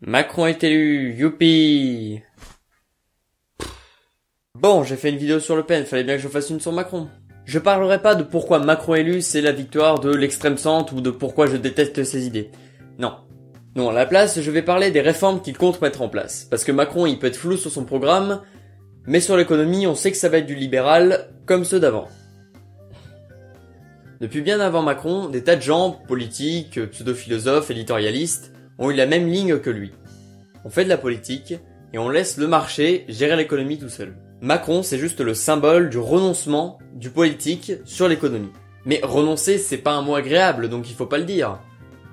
Macron est élu, youpi. Bon, j'ai fait une vidéo sur Le Pen, fallait bien que je fasse une sur Macron. Je parlerai pas de pourquoi Macron élu c'est la victoire de l'extrême centre ou de pourquoi je déteste ses idées. Non. Non, à la place, je vais parler des réformes qu'il compte mettre en place. Parce que Macron, il peut être flou sur son programme, mais sur l'économie, on sait que ça va être du libéral, comme ceux d'avant. Depuis bien avant Macron, des tas de gens, politiques, pseudo-philosophes, éditorialistes, ont eu la même ligne que lui. On fait de la politique, et on laisse le marché gérer l'économie tout seul. Macron, c'est juste le symbole du renoncement du politique sur l'économie. Mais renoncer, c'est pas un mot agréable, donc il faut pas le dire.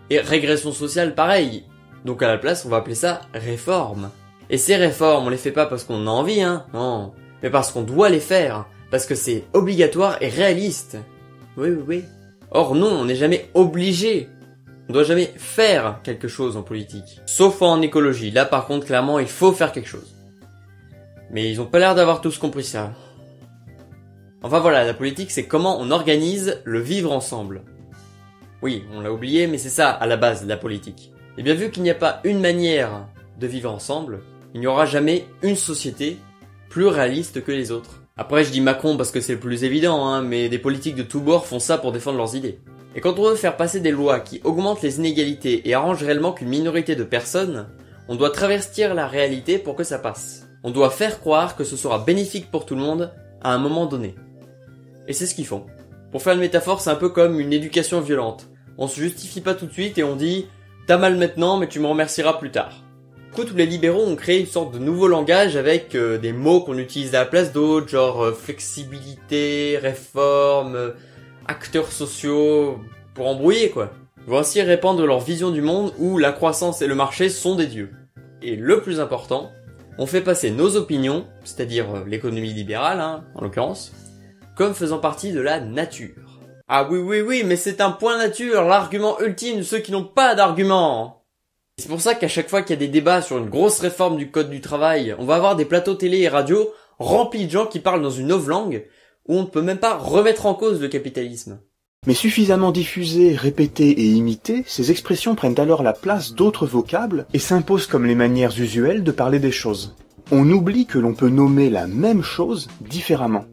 Et régression sociale, pareil. Donc à la place, on va appeler ça réforme. Et ces réformes, on les fait pas parce qu'on a envie, non. Mais parce qu'on doit les faire. Parce que c'est obligatoire et réaliste. Oui. Or non, on n'est jamais obligé. On doit jamais faire quelque chose en politique. Sauf en écologie. Là par contre, clairement, il faut faire quelque chose. Mais ils ont pas l'air d'avoir tous compris ça. Enfin voilà, la politique c'est comment on organise le vivre ensemble. Oui, on l'a oublié, mais c'est ça à la base de la politique. Et bien vu qu'il n'y a pas une manière de vivre ensemble, il n'y aura jamais une société plus réaliste que les autres. Après je dis Macron parce que c'est le plus évident, mais des politiques de tous bords font ça pour défendre leurs idées. Et quand on veut faire passer des lois qui augmentent les inégalités et arrangent réellement qu'une minorité de personnes, on doit travestir la réalité pour que ça passe. On doit faire croire que ce sera bénéfique pour tout le monde à un moment donné. Et c'est ce qu'ils font. Pour faire une métaphore, c'est un peu comme une éducation violente. On se justifie pas tout de suite et on dit « T'as mal maintenant, mais tu me remercieras plus tard ». Du coup, tous les libéraux ont créé une sorte de nouveau langage avec des mots qu'on utilise à la place d'autres, genre flexibilité, réforme, acteurs sociaux, pour embrouiller quoi. Ils vont ainsi répandre leur vision du monde où la croissance et le marché sont des dieux. Et le plus important, on fait passer nos opinions, c'est-à-dire l'économie libérale, en l'occurrence, comme faisant partie de la nature. Ah oui, mais c'est un point nature, l'argument ultime de ceux qui n'ont pas d'argument. C'est pour ça qu'à chaque fois qu'il y a des débats sur une grosse réforme du code du travail, on va avoir des plateaux télé et radio remplis de gens qui parlent dans une novlangue où on ne peut même pas remettre en cause le capitalisme. Mais suffisamment diffusées, répétées et imitées, ces expressions prennent alors la place d'autres vocables et s'imposent comme les manières usuelles de parler des choses. On oublie que l'on peut nommer la même chose différemment.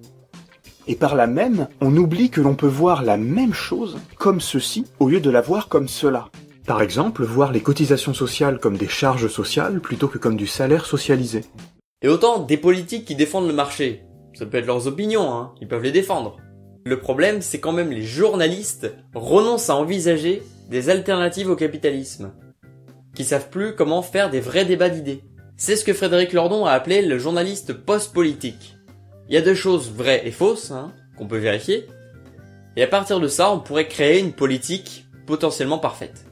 Et par là même, on oublie que l'on peut voir la même chose comme ceci au lieu de la voir comme cela. Par exemple, voir les cotisations sociales comme des charges sociales plutôt que comme du salaire socialisé. Et autant des politiques qui défendent le marché. Ça peut être leurs opinions, ils peuvent les défendre. Le problème, c'est quand même les journalistes renoncent à envisager des alternatives au capitalisme, qui savent plus comment faire des vrais débats d'idées. C'est ce que Frédéric Lordon a appelé le journaliste post-politique. Il y a deux choses vraies et fausses, qu'on peut vérifier, et à partir de ça, on pourrait créer une politique potentiellement parfaite.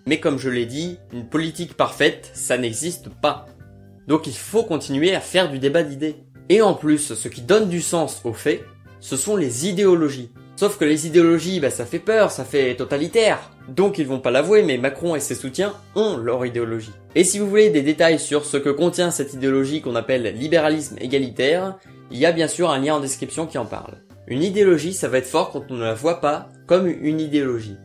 Mais comme je l'ai dit, une politique parfaite, ça n'existe pas. Donc il faut continuer à faire du débat d'idées. Et en plus, ce qui donne du sens aux faits, ce sont les idéologies. Sauf que les idéologies, ça fait peur, ça fait totalitaire. Donc ils vont pas l'avouer, mais Macron et ses soutiens ont leur idéologie. Et si vous voulez des détails sur ce que contient cette idéologie qu'on appelle libéralisme égalitaire, il y a bien sûr un lien en description qui en parle. Une idéologie, ça va être fort quand on ne la voit pas comme une idéologie.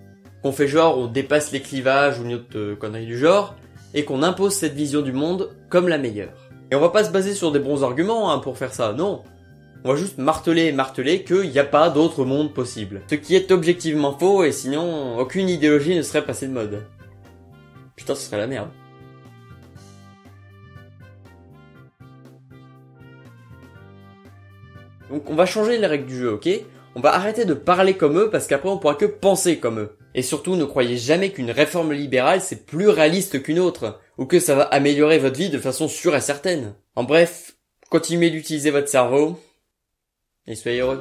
Qu'on fait genre on dépasse les clivages ou une autre connerie du genre, et qu'on impose cette vision du monde comme la meilleure. Et on va pas se baser sur des bons arguments pour faire ça, non. On va juste marteler qu'il n'y a pas d'autre monde possible. Ce qui est objectivement faux, et sinon, aucune idéologie ne serait passée de mode. Putain, ce serait la merde. Donc on va changer les règles du jeu, ok? On va arrêter de parler comme eux, parce qu'après on pourra que penser comme eux. Et surtout, ne croyez jamais qu'une réforme libérale c'est plus réaliste qu'une autre, ou que ça va améliorer votre vie de façon sûre et certaine. En bref, continuez d'utiliser votre cerveau, et soyez heureux.